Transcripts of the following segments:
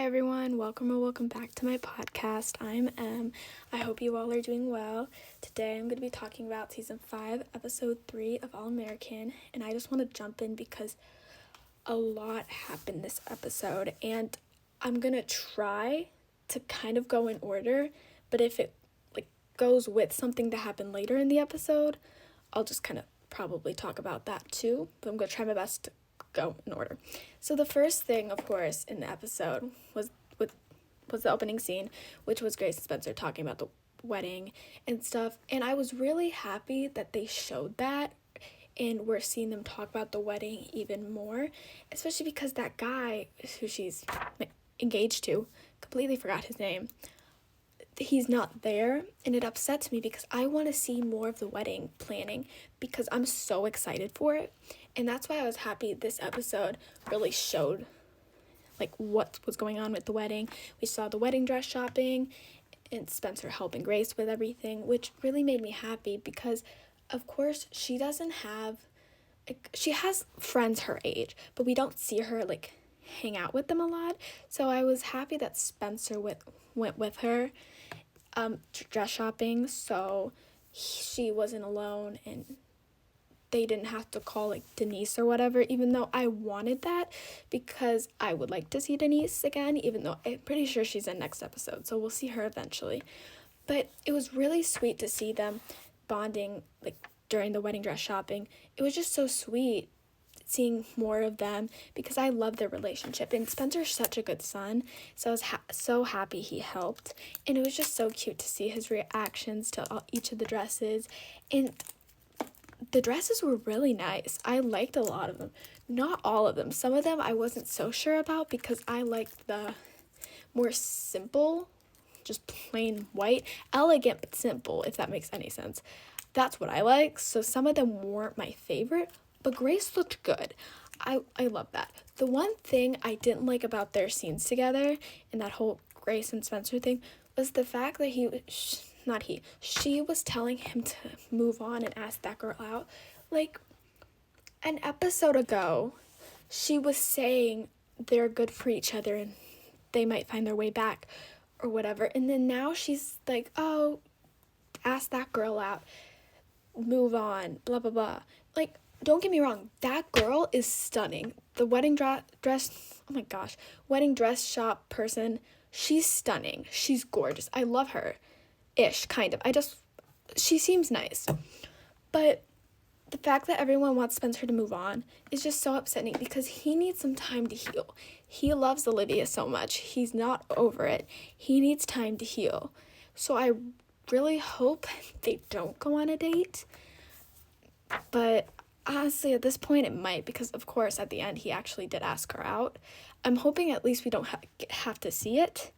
everyone, welcome or welcome back to my podcast. I'm Em. I hope you all are doing well. Today I'm going to be talking about season 5, episode 3 of All American, and I just want to jump in because a lot happened this episode, and I'm going to try to kind of go in order, but if it goes with something that happened later in the episode, I'll just kind of probably talk about that too, but I'm going to try my best to go in order. So the first thing, of course, in the episode was the opening scene, which was Grace and Spencer talking about the wedding and stuff, and I was really happy that they showed that and we're seeing them talk about the wedding even more, especially because that guy who she's engaged to, completely forgot his name, he's not there, and it upsets me because I want to see more of the wedding planning because I'm so excited for it. And that's why I was happy this episode really showed what was going on with the wedding. We saw the wedding dress shopping and Spencer helping Grace with everything, which really made me happy because of course she doesn't have she has friends her age, but we don't see her hang out with them a lot. So I was happy that Spencer went with her dress shopping, so she wasn't alone and they didn't have to call Denise or whatever, even though I wanted that because I would like to see Denise again, even though I'm pretty sure she's in next episode, so we'll see her eventually. But it was really sweet to see them bonding during the wedding dress shopping. It was just so sweet seeing more of them because I love their relationship, and Spencer's such a good son, so I was so happy he helped, and it was just so cute to see his reactions to each of the dresses, and the dresses were really nice. I liked a lot of them, not all of them. Some of them I wasn't so sure about because I liked the more simple, just plain white, elegant but simple, if that makes any sense. That's what I like, so some of them weren't my favorite, but Grace looked good. I love that. The one thing I didn't like about their scenes together and that whole Grace and Spencer thing was the fact that she was telling him to move on and ask that girl out. An episode ago, she was saying they're good for each other and they might find their way back or whatever. And then now she's like, oh, ask that girl out, move on, blah, blah, blah. Don't get me wrong, that girl is stunning. The wedding wedding dress shop person, she's stunning. She's gorgeous. I love her. Kind of. She seems nice. But the fact that everyone wants Spencer to move on is just so upsetting because he needs some time to heal. He loves Olivia so much. He's not over it. He needs time to heal. So I really hope they don't go on a date. But honestly, at this point, it might because, of course, at the end, he actually did ask her out. I'm hoping at least we don't have to see it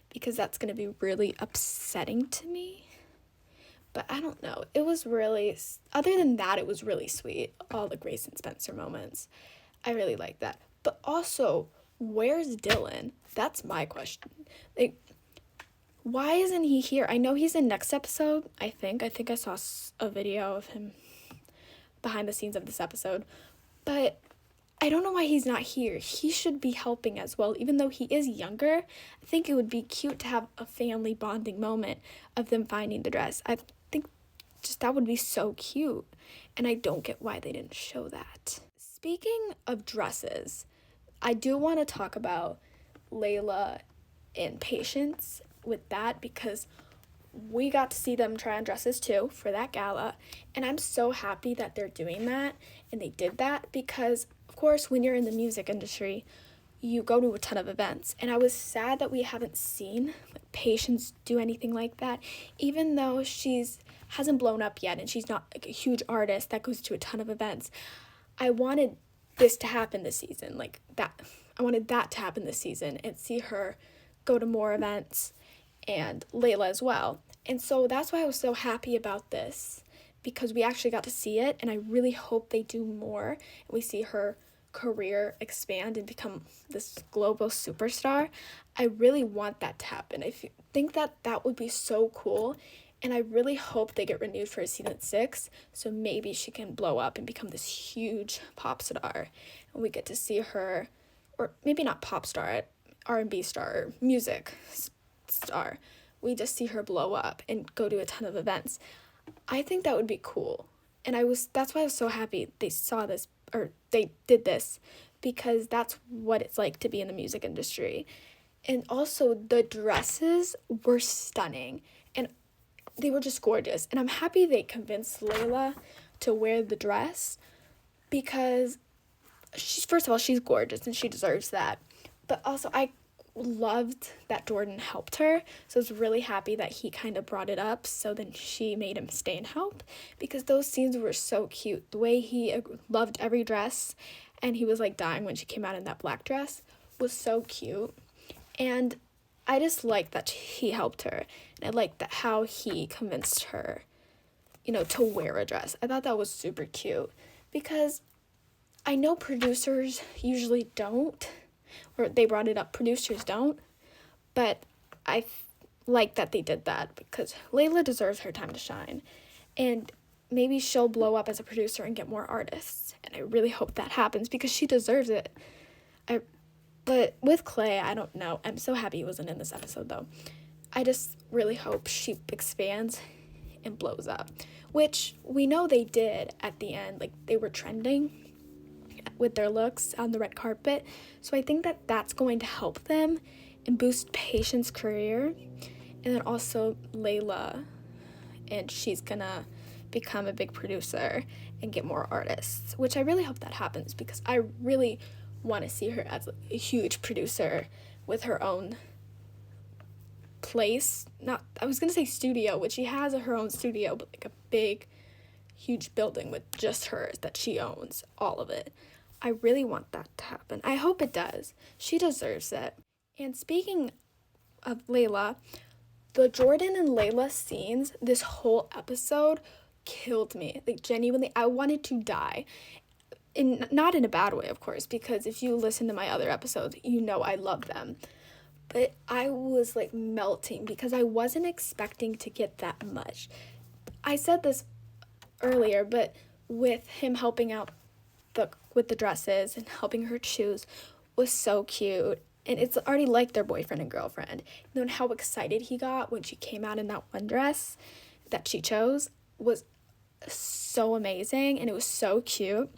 because that's going to be really upsetting to me. But I don't know. It was really, other than that, it was really sweet. All the Grace and Spencer moments. I really like that. But also, where's Dylan? That's my question. Why isn't he here? I know he's in next episode, I think. I think I saw a video of him behind the scenes of this episode. But I don't know why he's not here. He should be helping as well. Even though he is younger, I think it would be cute to have a family bonding moment of them finding the dress. I think just that would be so cute. And I don't get why they didn't show that. Speaking of dresses, I do want to talk about Layla and Patience with that because we got to see them try on dresses too for that gala, and I'm so happy that they're doing that and they did that because, of course, when you're in the music industry, you go to a ton of events, and I was sad that we haven't seen Patience do anything like that, even though hasn't blown up yet and she's not a huge artist that goes to a ton of events. I wanted this to happen this season, I wanted that to happen this season and see her go to more events, and Layla as well. And so that's why I was so happy about this, because we actually got to see it, and I really hope they do more and we see her career expand and become this global superstar. I really want that to happen. I think that would be so cool, and I really hope they get renewed for season 6, so maybe she can blow up and become this huge pop star, and we get to see her, or maybe not pop star, R&B star, music star. We just see her blow up and go to a ton of events. I think that would be cool. And that's why I was so happy they saw this, or they did this, because that's what it's like to be in the music industry. And also the dresses were stunning and they were just gorgeous. And I'm happy they convinced Layla to wear the dress, because first of all, she's gorgeous and she deserves that. But also I loved that Jordan helped her. So I was really happy that he kind of brought it up. So then she made him stay and help, because those scenes were so cute. The way he loved every dress and he was like dying when she came out in that black dress was so cute. And I just liked that he helped her. And I liked that how he convinced her, to wear a dress. I thought that was super cute, because I know producers usually don't, or they brought it up, producers don't, but I like that they did that, because Layla deserves her time to shine, and maybe she'll blow up as a producer and get more artists, and I really hope that happens, because she deserves it. But with Clay, I don't know. I'm so happy he wasn't in this episode, though. I just really hope she expands and blows up, which we know they did at the end. Like, they were trending with their looks on the red carpet. So I think that that's going to help them and boost Patience's career. And then also Layla, and she's gonna become a big producer and get more artists, which I really hope that happens, because I really want to see her as a huge producer with her own place. I was gonna say studio, which she has her own studio, but like a big, huge building with just hers that she owns, all of it. I really want that to happen. I hope it does. She deserves it. And speaking of Layla, the Jordan and Layla scenes this whole episode killed me. Like, genuinely, I wanted to die. Not in a bad way, of course, because if you listen to my other episodes, you know I love them. But I was like melting, because I wasn't expecting to get that much. I said this earlier, but with him helping out with the dresses and helping her choose was so cute. And it's already like their boyfriend and girlfriend. And then how excited he got when she came out in that one dress that she chose was so amazing, and it was so cute.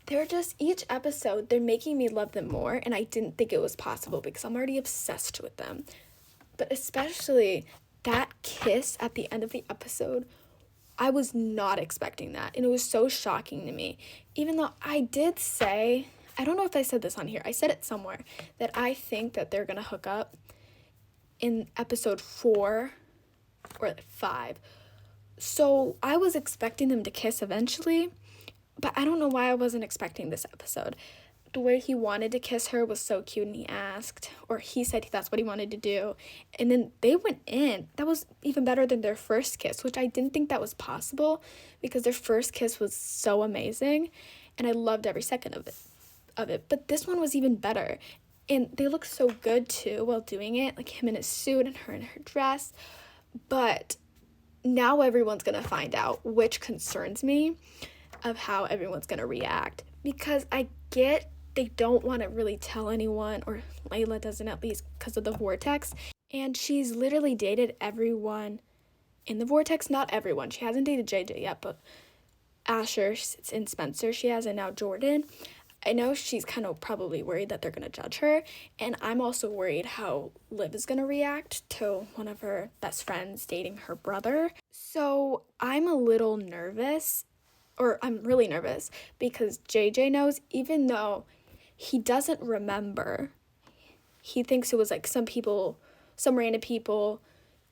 They're just, each episode, they're making me love them more, and I didn't think it was possible, because I'm already obsessed with them. But especially that kiss at the end of the episode, I was not expecting that, and it was so shocking to me. Even though I did say, I don't know if I said this on here, I said it somewhere, that I think that they're gonna hook up in episode 4 or 5. So I was expecting them to kiss eventually, but I don't know why I wasn't expecting this episode. The way he wanted to kiss her was so cute, and he asked, or he said that's what he wanted to do. And then they went in. That was even better than their first kiss, which I didn't think that was possible, because their first kiss was so amazing, and I loved every second of it. But this one was even better. And they looked so good too while doing it, like him in his suit and her in her dress. But now everyone's gonna find out, which concerns me, of how everyone's gonna react, because I get they don't want to really tell anyone, or Layla doesn't, at least because of the vortex, and she's literally dated everyone in the vortex. Not everyone, she hasn't dated JJ yet, but Asher and Spencer she has, and now Jordan. I know she's kind of probably worried that they're gonna judge her, and I'm also worried how Liv is gonna react to one of her best friends dating her brother. So I'm a little nervous, or I'm really nervous, because JJ knows, even though he doesn't remember. He thinks it was like some random people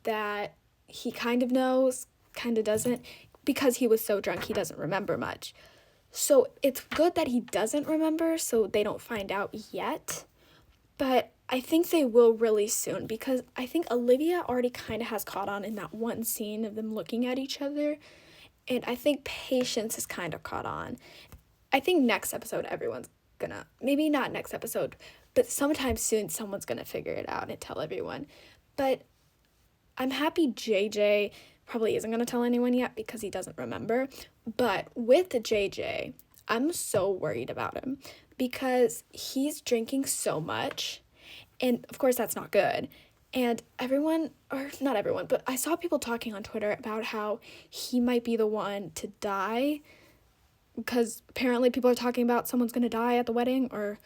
that he kind of knows, kind of doesn't, because he was so drunk he doesn't remember much. So it's good that he doesn't remember, so they don't find out yet. But I think they will really soon, because I think Olivia already kind of has caught on in that one scene of them looking at each other. And I think Patience is kind of caught on. I think next episode everyone's gonna, maybe not next episode, but sometime soon someone's gonna figure it out and tell everyone. But I'm happy JJ probably isn't gonna tell anyone yet, because he doesn't remember. But with JJ, I'm so worried about him, because he's drinking so much, And of course that's not good. And everyone, or not everyone, but I saw people talking on Twitter about how he might be the one to die, because apparently people are talking about someone's going to die at the wedding or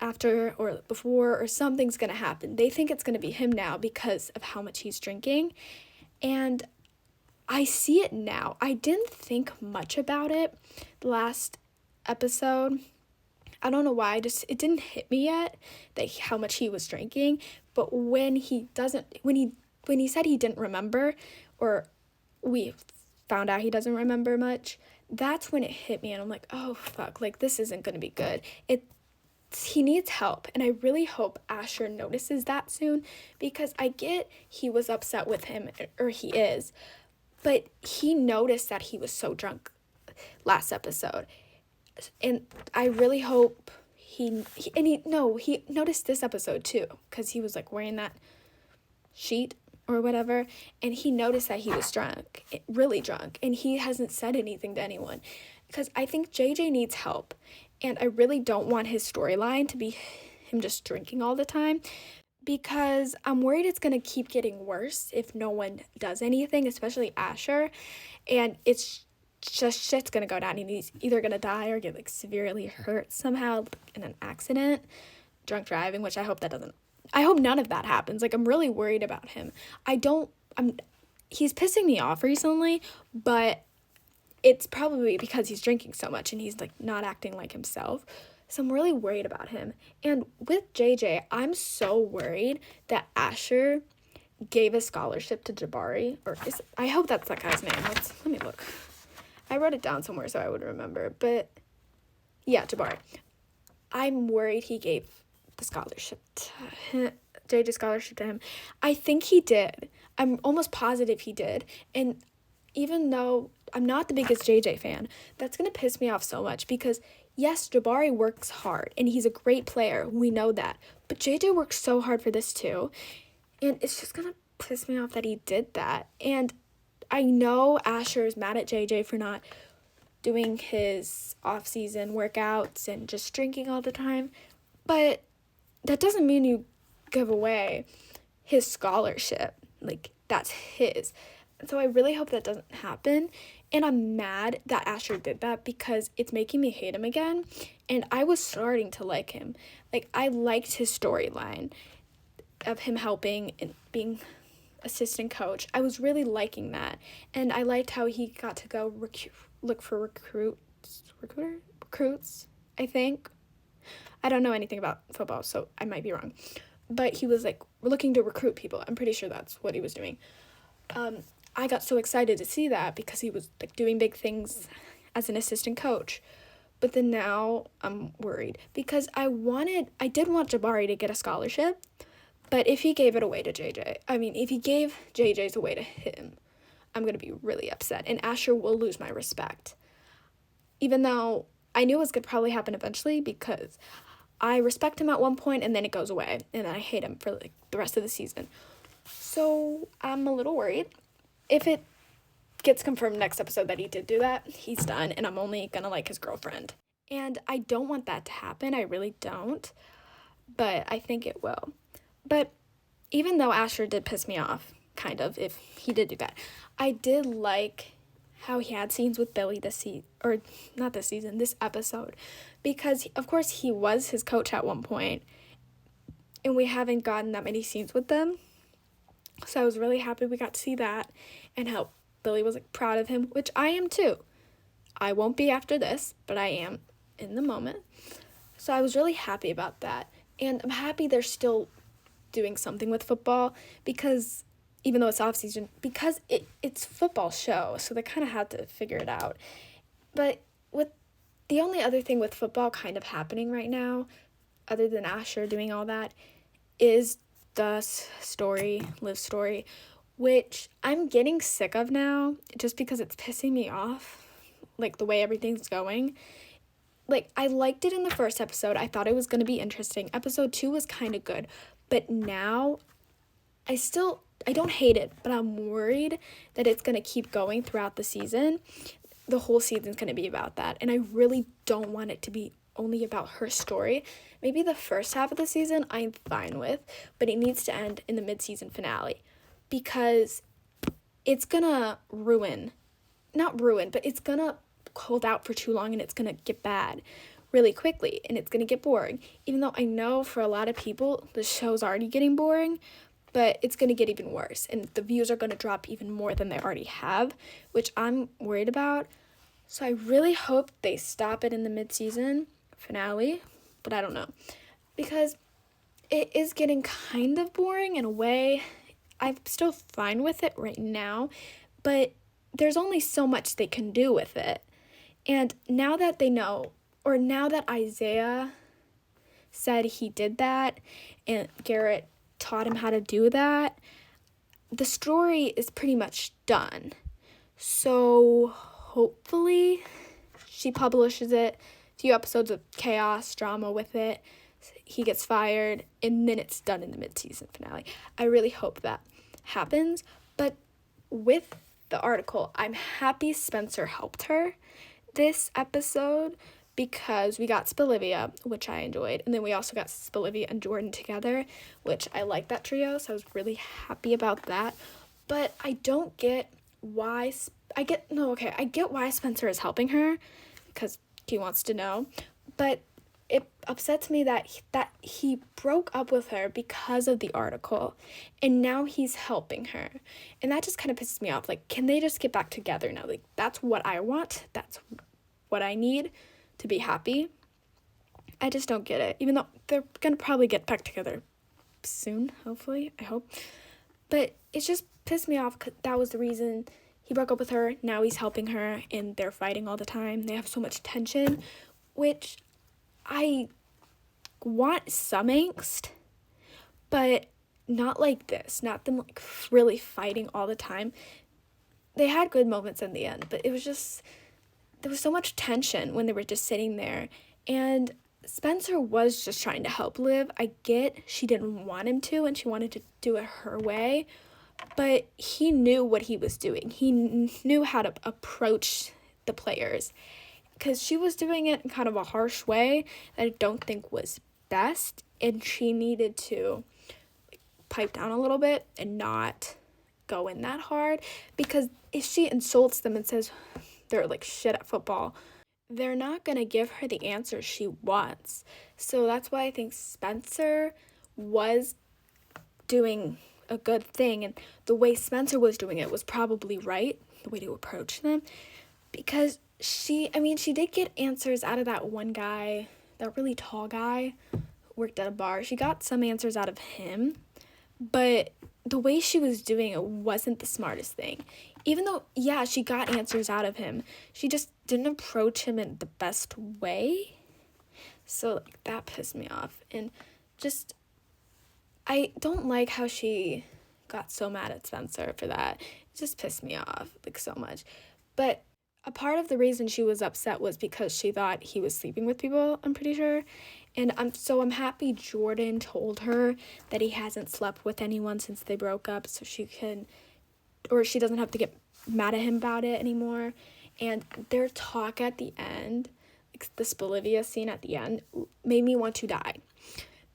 after or before, or something's going to happen. They think it's going to be him now because of how much he's drinking. And I see it now. I didn't think much about it the last episode. I don't know why, it didn't hit me yet that how much he was drinking. But when he said he didn't remember, or we found out he doesn't remember much, that's when it hit me, and I'm like, oh fuck, like this isn't gonna be good. He needs help, and I really hope Asher notices that soon, because I get he was upset with him, or he is, but he noticed that he was so drunk last episode. And I really hope he noticed this episode too, because he was like wearing that sheet or whatever, and he noticed that he was drunk, really drunk, and he hasn't said anything to anyone, because I think JJ needs help, and I really don't want his storyline to be him just drinking all the time, because I'm worried it's going to keep getting worse if no one does anything, especially Asher, and it's just shit's gonna go down. He's either gonna die or get like severely hurt somehow in an accident, drunk driving, which I hope none of that happens. Like, I'm really worried about him. He's pissing me off recently, but it's probably because he's drinking so much and he's like not acting like himself. So I'm really worried about him. And with JJ, I'm so worried that Asher gave a scholarship to Jabari, I hope that's that guy's name. Let me look. I wrote it down somewhere so I would remember, but yeah, Jabari. I'm worried he gave the scholarship to him, JJ scholarship to him. I think he did. I'm almost positive he did. And even though I'm not the biggest JJ fan, that's going to piss me off so much, because yes, Jabari works hard and he's a great player. We know that. But JJ works so hard for this too. And it's just going to piss me off that he did that. And I know Asher is mad at JJ for not doing his off-season workouts and just drinking all the time, but that doesn't mean you give away his scholarship. Like, that's his. So I really hope that doesn't happen, and I'm mad that Asher did that, because it's making me hate him again, and I was starting to like him. Like, I liked his storyline of him helping and being assistant coach. I was really liking that, and I liked how he got to go look for recruits, I think. I don't know anything about football, so I might be wrong, but he was like looking to recruit people. I'm pretty sure that's what he was doing. I got so excited to see that, because he was like doing big things as an assistant coach. But then now I'm worried, because I did want Jabari to get a scholarship. But if he gave it away to if he gave JJ's away to him, I'm going to be really upset. And Asher will lose my respect. Even though I knew it was going to probably happen eventually, because I respect him at one point and then it goes away. And then I hate him for like the rest of the season. So I'm a little worried. If it gets confirmed next episode that he did do that, he's done. And I'm only going to like his girlfriend. And I don't want that to happen. I really don't. But I think it will. But even though Asher did piss me off, kind of, if he did do that, I did like how he had scenes with Billy this episode, because of course he was his coach at one point, and we haven't gotten that many scenes with them. So I was really happy we got to see that, and how Billy was like proud of him, which I am too. I won't be after this, but I am in the moment. So I was really happy about that, and I'm happy they're still doing something with football, because even though it's off season, because it's football show, so they kind of had to figure it out. But with the only other thing with football kind of happening right now, other than Asher doing all that, is the Liv story, which I'm getting sick of now, just because it's pissing me off, like the way everything's going. Like, I liked it in the first episode. I thought it was going to be interesting. Episode 2 was kind of good. But now, I don't hate it, but I'm worried that it's going to keep going throughout the season. The whole season's going to be about that. And I really don't want it to be only about her story. Maybe the first half of the season I'm fine with, but it needs to end in the mid-season finale because it's gonna not ruin, but it's gonna hold out for too long and it's gonna get bad really quickly and it's gonna get boring. Even though I know for a lot of people the show's already getting boring, but it's gonna get even worse and the views are gonna drop even more than they already have, which I'm worried about. So I really hope they stop it in the mid-season finale, but I don't know. Because it is getting kind of boring in a way. I'm still fine with it right now, but there's only so much they can do with it. And now that they know, or now that Isaiah said he did that, and Garrett taught him how to do that, the story is pretty much done. So hopefully she publishes it, a few episodes of chaos, drama with it, he gets fired, and then it's done in the mid-season finale. I really hope that happens, but with the article, I'm happy Spencer helped her this episode because we got Spilivia, which I enjoyed, and then we also got Spilivia and Jordan together, which I like that trio, so I was really happy about that. But I don't get why I get why Spencer is helping her because he wants to know, but it upsets me that he broke up with her because of the article, and now he's helping her, and that just kind of pisses me off. Like, can they just get back together now? Like, that's what I want. That's what I need to be happy. I just don't get it, even though they're gonna probably get back together soon, hopefully, I hope. But it just pissed me off because that was the reason he broke up with her. Now he's helping her, and they're fighting all the time. They have so much tension, which I want some angst, but not like this. Not them like really fighting all the time. They had good moments in the end, but it was just, there was so much tension when they were just sitting there. And Spencer was just trying to help Liv. I get she didn't want him to, and she wanted to do it her way, but he knew what he was doing. He knew how to approach the players, because she was doing it in kind of a harsh way that I don't think was best, and she needed to pipe down a little bit and not go in that hard, because if she insults them and says they're like shit at football, they're not going to give her the answer she wants. So that's why I think Spencer was doing a good thing, and the way Spencer was doing it was probably right, the way to approach them, because she did get answers out of that one guy, that really tall guy who worked at a bar. She got some answers out of him, but the way she was doing it wasn't the smartest thing. Even though, yeah, she got answers out of him, she just didn't approach him in the best way. So, like, that pissed me off. And just, I don't like how she got so mad at Spencer for that. It just pissed me off, like, so much. But a part of the reason she was upset was because she thought he was sleeping with people, I'm pretty sure. And I'm happy Jordan told her that he hasn't slept with anyone since they broke up, so she doesn't have to get mad at him about it anymore. And their talk at the end, like the Spilivia scene at the end, made me want to die,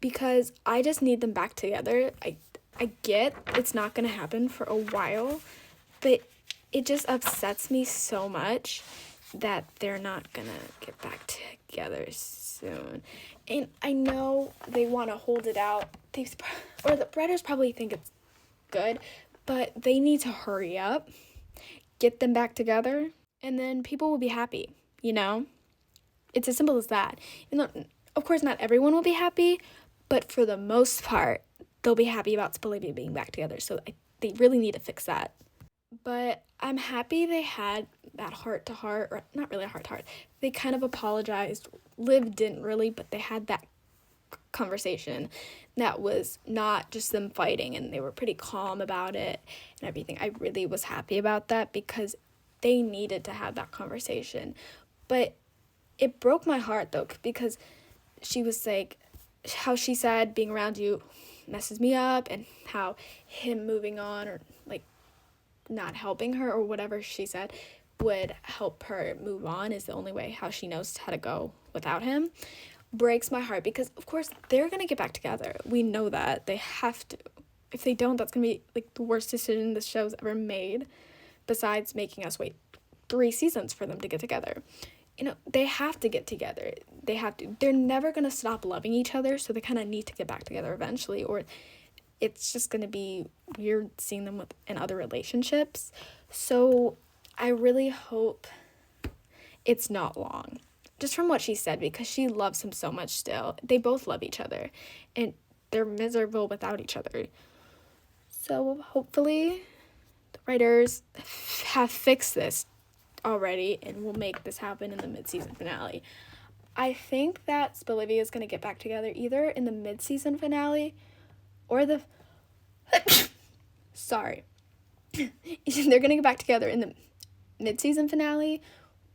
because I just need them back together. I get it's not going to happen for a while, but it just upsets me so much that they're not going to get back together soon. And I know they want to hold it out. Or the writers probably think it's good, but they need to hurry up, get them back together, and then people will be happy, you know? It's as simple as that. And of course, not everyone will be happy, but for the most part, they'll be happy about Spilivia being back together. So they really need to fix that. But I'm happy they had that heart-to-heart, or not really a heart-to-heart. They kind of apologized. Liv didn't really, but they had that conversation that was not just them fighting, and they were pretty calm about it and everything. I really was happy about that because they needed to have that conversation. But it broke my heart, though, because she was like, how she said being around you messes me up, and how him moving on or like not helping her or whatever she said would help her move on, is the only way how she knows how to go without him, breaks my heart, because of course they're gonna get back together. We know that they have to. If they don't, that's gonna be like the worst decision this show's ever made, besides making us wait 3 seasons for them to get together. They have to get together. They have to. They're never gonna stop loving each other, so they kind of need to get back together eventually, or it's just gonna be weird seeing them in other relationships. So I really hope it's not long. Just from what she said, because she loves him so much still. They both love each other, and they're miserable without each other. So hopefully the writers have fixed this already and will make this happen in the mid-season finale. I think that Spilivia is going to get back together either in the mid-season finale or the... Sorry. They're going to get back together in the mid-season finale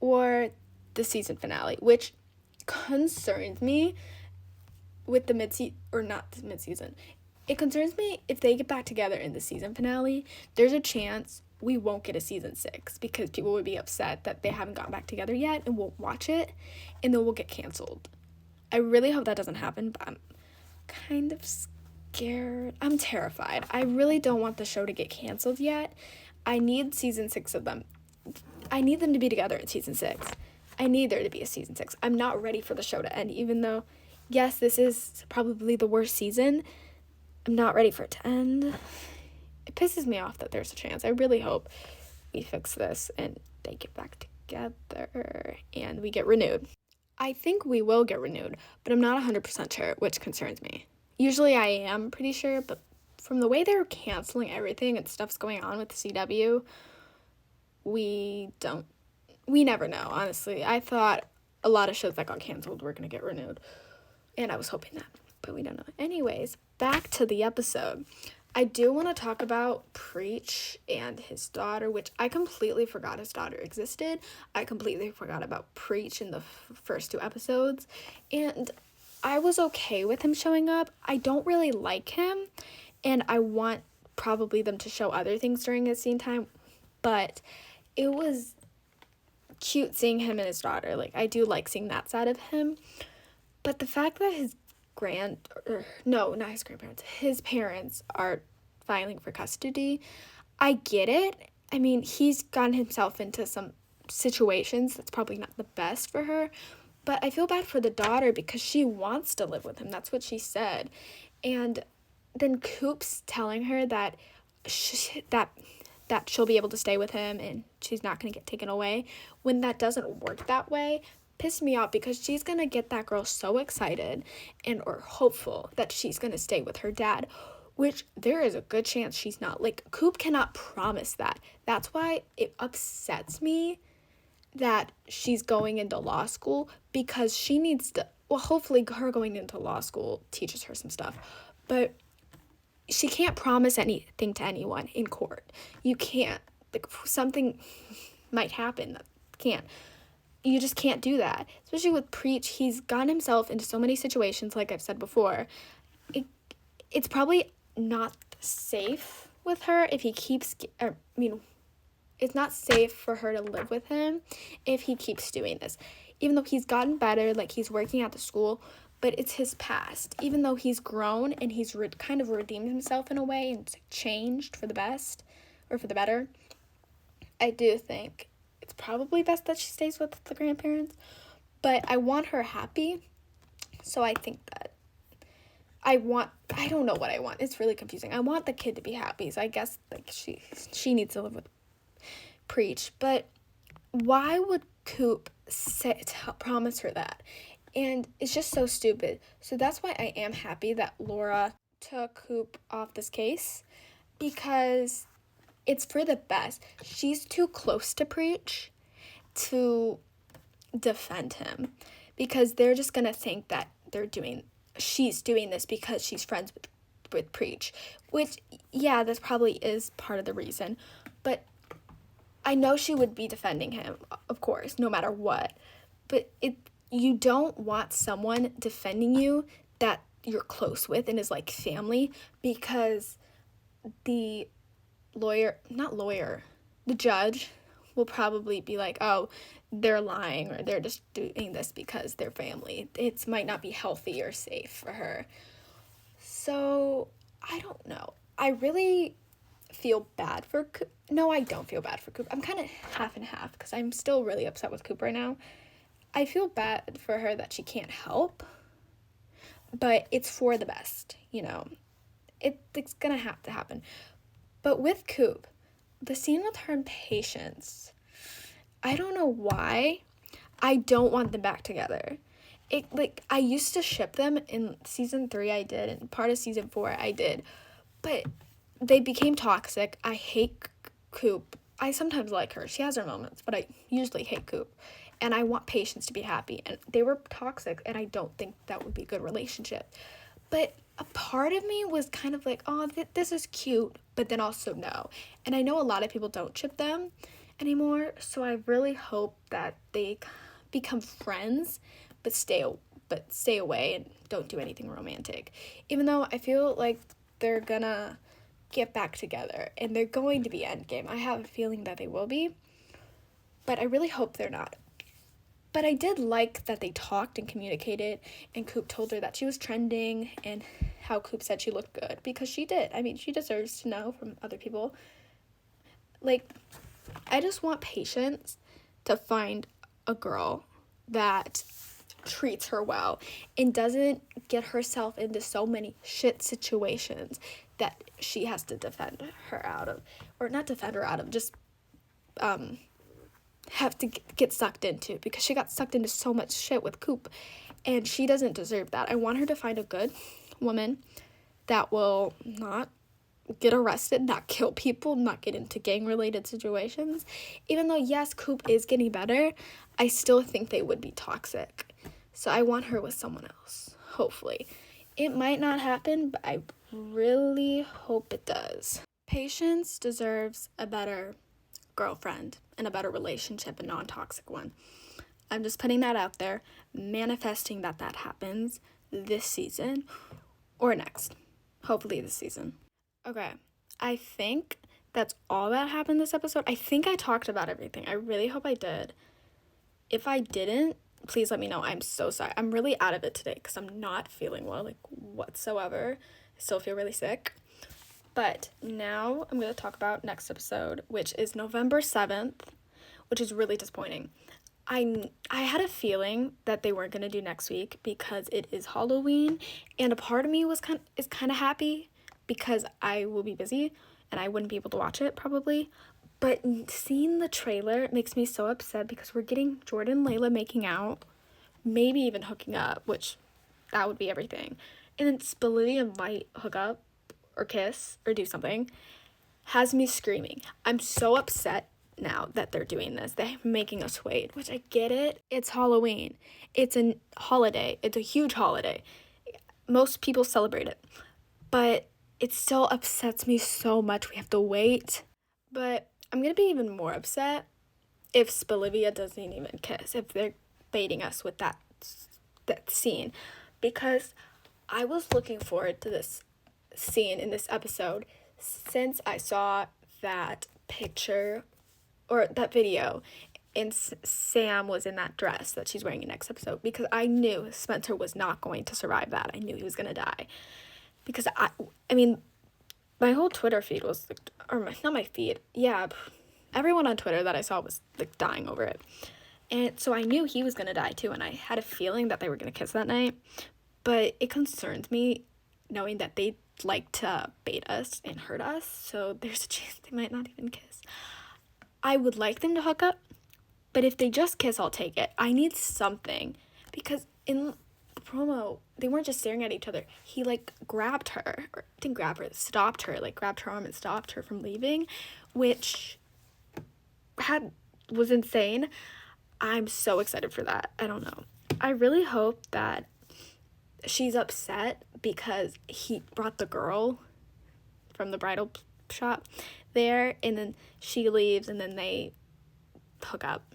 or the season finale, which concerns me with the mid-season, or not the mid-season. It concerns me if they get back together in the season finale. There's a chance we won't get a season 6 because people would be upset that they haven't gotten back together yet and won't watch it, and then we'll get canceled. I really hope that doesn't happen, but I'm kind of scared. I'm terrified. I really don't want the show to get canceled yet. I need season 6 of them. I need them to be together in season 6. I need there to be a season 6. I'm not ready for the show to end, even though, yes, this is probably the worst season. I'm not ready for it to end. It pisses me off that there's a chance. I really hope we fix this and they get back together and we get renewed. I think we will get renewed, but I'm not 100% sure, which concerns me. Usually I am pretty sure, but from the way they're canceling everything and stuff's going on with the CW, we never know, honestly. I thought a lot of shows that got canceled were going to get renewed, and I was hoping that, but we don't know. Anyways, back to the episode. I do want to talk about Preach and his daughter, which I completely forgot his daughter existed. I completely forgot about Preach in the first 2 episodes, and I was okay with him showing up. I don't really like him, and I want probably them to show other things during his scene time, but it was cute seeing him and his daughter. Like, I do like seeing that side of him, but the fact that his his parents are filing for custody, I get it. I mean, he's gotten himself into some situations that's probably not the best for her, but I feel bad for the daughter because she wants to live with him. That's what she said. And then Coop's telling her that that she'll be able to stay with him and she's not going to get taken away, when that doesn't work that way. Pissed me off, because she's going to get that girl so excited or hopeful that she's going to stay with her dad, which there is a good chance she's not. Like, Coop cannot promise that. That's why it upsets me that she's going into law school, because she needs to, well, hopefully her going into law school teaches her some stuff, but she can't promise anything to anyone in court. You can't. Like, something might happen that can't. You just can't do that. Especially with Preach, he's gotten himself into so many situations, like I've said before. It's probably not safe with her if he keeps, it's not safe for her to live with him if he keeps doing this. Even though he's gotten better, like he's working at the school, but it's his past. Even though he's grown and he's kind of redeemed himself in a way and changed for the best, or for the better, I do think it's probably best that she stays with the grandparents, but I want her happy, so I think that I don't know what I want. It's really confusing. I want the kid to be happy, so I guess like she needs to live with Preach, but why would Coop promise her that? And it's just so stupid. So that's why I am happy that Laura took Coop off this case, because it's for the best. She's too close to Preach to defend him, because they're just gonna think that she's doing this because she's friends with Preach, which, yeah, that probably is part of the reason, but I know she would be defending him, of course, no matter what, but you don't want someone defending you that you're close with and is like family, the judge will probably be like, oh, they're lying, or they're just doing this because they're family. It might not be healthy or safe for her. So, I don't know. I really feel bad for Coop. No, I don't feel bad for Coop. I'm kind of half and half because I'm still really upset with Coop right now. I feel bad for her that she can't help, but it's for the best, you know. It's gonna have to happen. But with Coop, the scene with her and Patience, I don't know why. I don't want them back together. I used to ship them in season 3, I did, and part of season 4 I did, but they became toxic. I hate Coop. I sometimes like her. She has her moments, but I usually hate Coop. And I want Patience to be happy. And they were toxic, and I don't think that would be a good relationship. But a part of me was kind of like, oh, this is cute, but then also no. And I know a lot of people don't ship them anymore, so I really hope that they become friends, but stay away and don't do anything romantic. Even though I feel like they're gonna get back together and they're going to be endgame. I have a feeling that they will be, but I really hope they're not. But I did like that they talked and communicated, and Coop told her that she was trending, and how Coop said she looked good, because she did. I mean, she deserves to know from other people. Like, I just want Patience to find a girl that treats her well and doesn't get herself into so many shit situations that she has to defend her out of, or not defend her out of, just have to get sucked into, because she got sucked into so much shit with Coop, and she doesn't deserve that. I want her to find a good woman that will not get arrested, not kill people, not get into gang-related situations. Even though, yes, Coop is getting better, I still think they would be toxic. So I want her with someone else, hopefully. It might not happen, but I really hope it does. Patience deserves a better girlfriend and a better relationship, a non-toxic one. I'm just putting that out there, manifesting that happens this season or next. Hopefully this season. Okay, I think that's all that happened this episode. I think I talked about everything. I really hope I did. If I didn't, please let me know. I'm so sorry. I'm really out of it today because I'm not feeling well, like, whatsoever. I still feel really sick. But now I'm going to talk about next episode, which is November 7th, which is really disappointing. I had a feeling that they weren't going to do next week because it is Halloween, and a part of me is kind of happy because I will be busy and I wouldn't be able to watch it probably. But seeing the trailer makes me so upset because we're getting Jordan and Layla making out, maybe even hooking up, which that would be everything. And then Olivia might hook up or kiss or do something, has me screaming. I'm so upset now that they're doing this. They're making us wait, which I get it. It's Halloween. It's a holiday. It's a huge holiday. Most people celebrate it. But it still upsets me so much. We have to wait. But I'm going to be even more upset if Spilivia doesn't even kiss, if they're baiting us with that scene. Because I was looking forward to this scene in this episode since I saw that picture or that video and Sam was in that dress that she's wearing in next episode, because I knew Spencer was not going to survive that. I knew he was going to die. Because I mean, my whole Twitter feed was, not my feed, yeah, everyone on Twitter that I saw was, dying over it. And so I knew he was going to die, too, and I had a feeling that they were going to kiss that night. But it concerns me knowing that they like to bait us and hurt us, so there's a chance they might not even kiss. I would like them to hook up, but if they just kiss, I'll take it. I need something, because in the promo, they weren't just staring at each other. He, grabbed her, or didn't grab her, stopped her, grabbed her arm and stopped her from leaving, which was insane. I'm so excited for that. I don't know. I really hope that she's upset because he brought the girl from the bridal shop there, and then she leaves, and then they hook up.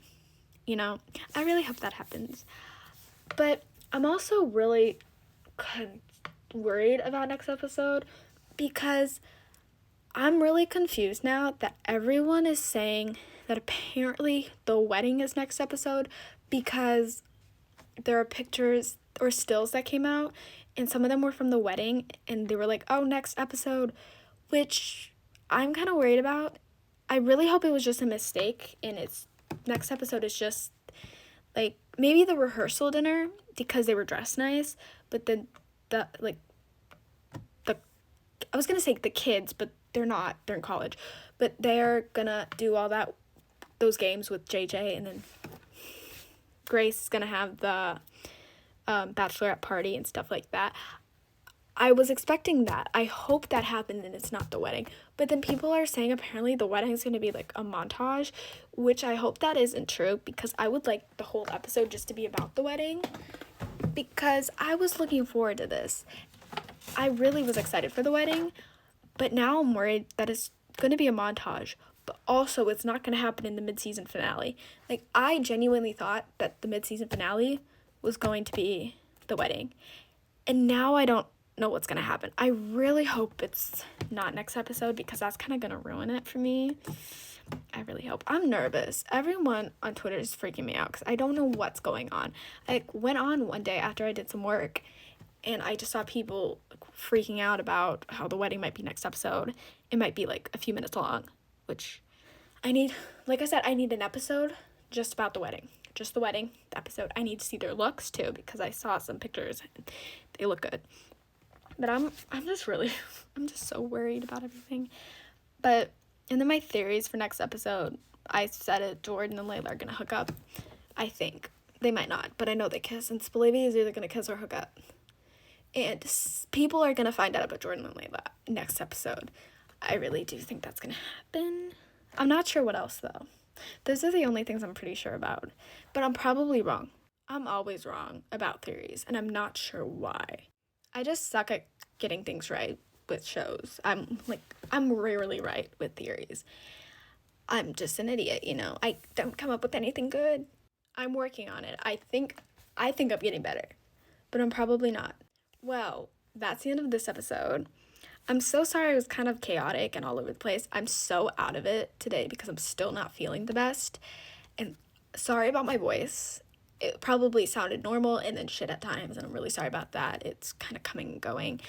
You know, I really hope that happens. But I'm also really worried about next episode, because I'm really confused now that everyone is saying that apparently the wedding is next episode because there are pictures or stills that came out, and some of them were from the wedding, and they were like, oh, next episode, which I'm kind of worried about. I really hope it was just a mistake, and it's next episode is just, like, maybe the rehearsal dinner, because they were dressed nice, but then I was gonna say the kids, but they're not, they're in college, but they're gonna do all those games with JJ, and then Grace is gonna have the bachelorette party and stuff like that. I was expecting that. I hope that happened and it's not the wedding. But then people are saying apparently the wedding is going to be like a montage, which I hope that isn't true, because I would like the whole episode just to be about the wedding, because I was looking forward to this. I really was excited for the wedding, but now I'm worried that it's going to be a montage, but also it's not going to happen in the mid-season finale. Like, I genuinely thought that the mid-season finale was going to be the wedding, and now I don't know what's gonna happen. I really hope it's not next episode, because that's kind of gonna ruin it for me. I really hope. I'm nervous. Everyone on Twitter is freaking me out because I don't know what's going on. I went on one day after I did some work, and I just saw people freaking out about how the wedding might be next episode. It might be like a few minutes long, which I need. Like I said, I need an episode just about the wedding. Just the wedding, the episode. I need to see their looks too, because I saw some pictures and they look good. But I'm just so worried about everything. But, and then my theories for next episode, I said it, Jordan and Layla are going to hook up. I think. They might not, but I know they kiss. And Spivey is either going to kiss or hook up. And people are going to find out about Jordan and Layla next episode. I really do think that's going to happen. I'm not sure what else, though. Those are the only things I'm pretty sure about. But I'm probably wrong. I'm always wrong about theories, and I'm not sure why. I just suck at getting things right with shows. I'm rarely right with theories. I'm just an idiot, you know. I don't come up with anything good. I'm working on it. I think I'm getting better, but I'm probably not. Well, that's the end of this episode. I'm so sorry it was kind of chaotic and all over the place. I'm so out of it today because I'm still not feeling the best. And sorry about my voice. It probably sounded normal and then shit at times, and I'm really sorry about that. It's kind of coming and going.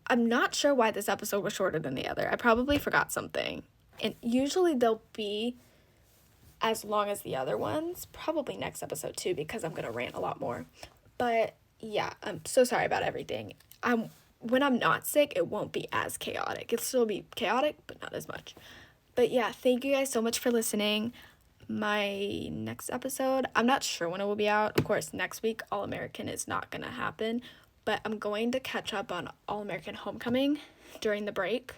I'm not sure why this episode was shorter than the other. I probably forgot something. And usually they'll be as long as the other ones. Probably next episode too, because I'm going to rant a lot more. But yeah, I'm so sorry about everything. When I'm not sick, it won't be as chaotic. It'll still be chaotic, but not as much. But yeah, thank you guys so much for listening. My next episode, I'm not sure when it will be out. Of course, next week, All American is not going to happen. But I'm going to catch up on All American Homecoming during the break.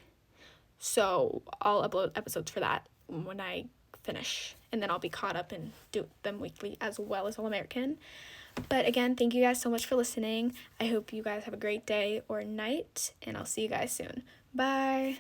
So I'll upload episodes for that when I finish. And then I'll be caught up and do them weekly as well as All American. But again, thank you guys so much for listening. I hope you guys have a great day or night. And I'll see you guys soon. Bye.